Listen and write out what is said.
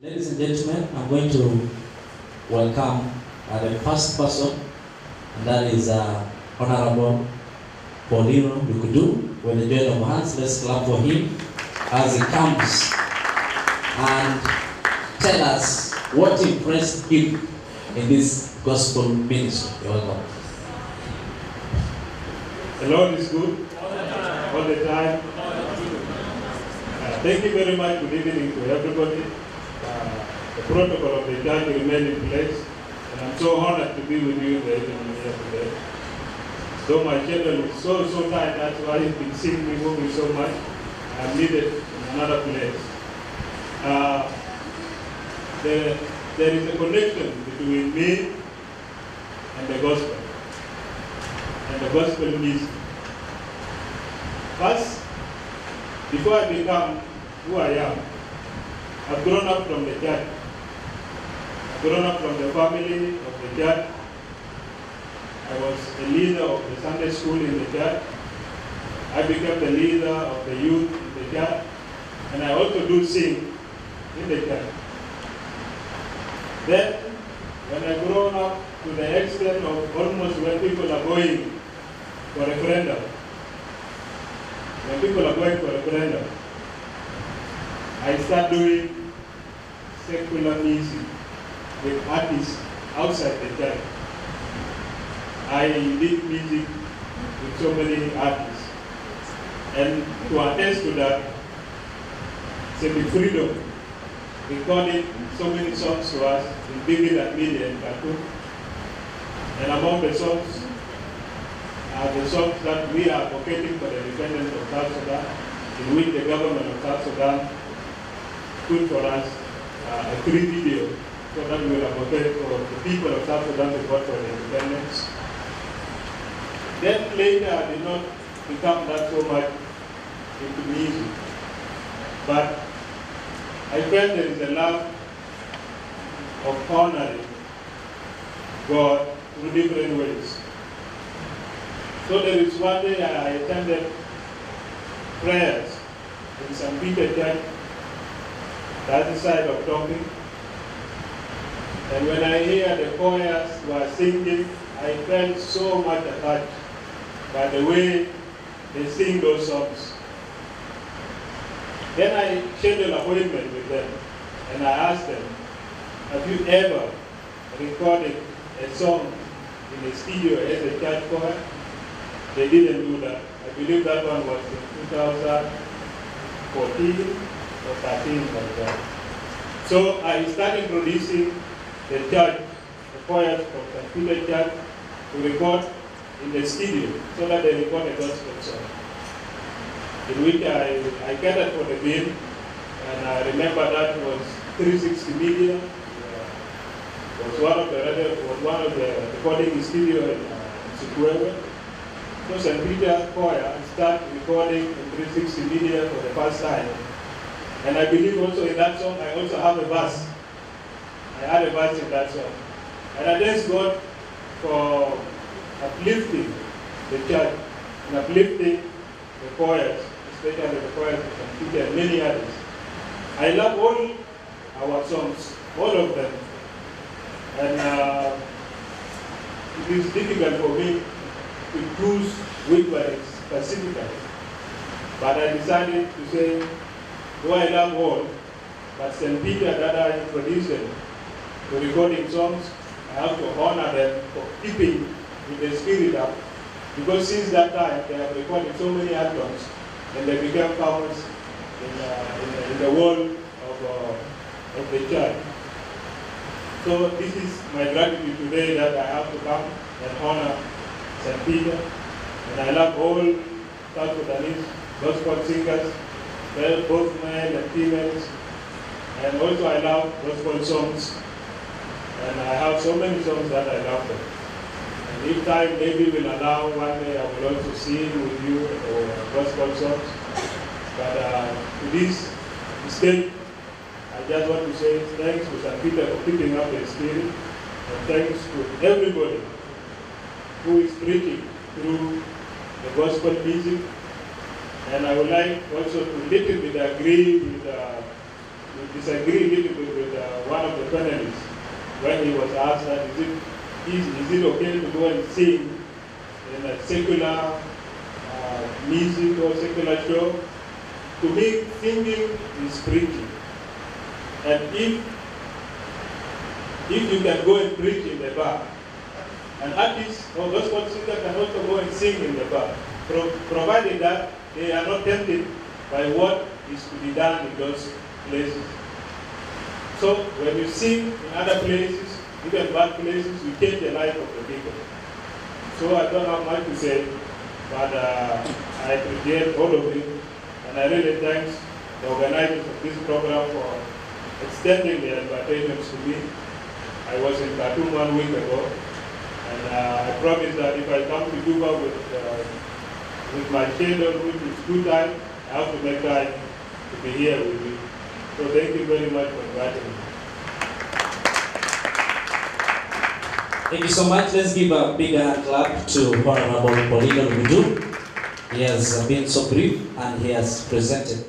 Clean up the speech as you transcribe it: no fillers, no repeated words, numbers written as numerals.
Ladies and gentlemen, I'm going to welcome the first person, and that is Honorable Paulino Lukudu. With a join of hands, let's clap for him as he comes and tell us what impressed him in this gospel ministry. You're welcome. The Lord is good all the time. Thank you very much. Good evening to everybody. The protocol of the church will remain in place, and I'm so honored to be with you in the evening here today. So my schedule is so tight, that's why you've been seeing me moving so much. I'm needed in another place. There is a connection between me and the gospel music. First, before I become who I am, I've grown up from the church. I've grown up from the family of the church. I was a leader of the Sunday school in the church. I became the leader of the youth in the church. And I also do sing in the church. Then, when I grown up to the extent of almost when people are going for a referendum, I start doing secular music with artists outside the church. I did music with so many artists. And to attest to that, it's a big freedom. Recording so many songs to us in Biggie and Media and Khartoum. And among the songs are the songs that we are advocating for the independence of South Sudan, in which the government of South Sudan put for us a free video so that we will advocate for the people of South Sudan to vote for the independence. Then later I did not become that so much into music, but I felt there is a love of honoring God through different ways. So there is one day I attended prayers in St. Peter Church, the other side of talking. And when I hear the choirs were singing, I felt so much attached by the way they sing those songs. Then I scheduled an appointment with them, and I asked them, have you ever recorded a song in a studio as a church choir? They didn't do that. I believe that one was in 2014 or 13 like that. So I started introducing the church, the choirs from St. Peter Church, to record in the studio so that they record a gospel song, in which I gathered for the bill, and I remember that was 360 Media, was one of the recording studio in Sikwewe. So St. Peter Choir started recording in 360 Media for the first time. And I believe also in that song, I also have a verse. I had a verse in that song. And I thank God for uplifting the church and uplifting the choirs, especially the choirs of St. Peter and many others. I love all our songs, all of them. And it is difficult for me to choose which one specifically. But I decided to say, though I love all, but St. Peter that I introduced them to recording songs, I have to honor them for keeping with the spirit up. Because since that time, they have recorded so many albums, and they became famous in the world of the church. So this is my gratitude today that I have to come and honor St. Peter. And I love all South Sudanese gospel singers, both male and females. And also I love gospel songs. And I have so many songs that I love them. And if time maybe will allow, one day I will also sing with you gospel songs. But to this stage, I just want to say thanks to St. Peter for keeping up the spirit. And thanks to everybody who is preaching through the gospel music. And I would like also to little bit agree with disagree a little bit with panelists when he was asked that is it okay to go and sing in a secular music or secular show? To me, singing is preaching. And if you can go and preach in the bar, an artist or gospel singer can also go and sing in the bar, provided that they are not tempted by what is to be done in those places. So when you sing in other places, even bad places, you change the life of the people. So I don't have much to say, but I appreciate all of it, and I really thank the organizers of this program for extending the invitations to me. I was in Khartoum 1 week ago, and I promised that if I come to Juba with my schedule, which is school time, I have to make time to be here with you. So thank you very much for inviting me. Thank you so much. Let's give a big hand clap to Honorable Paulino Lukudu. He has been so brief and he has presented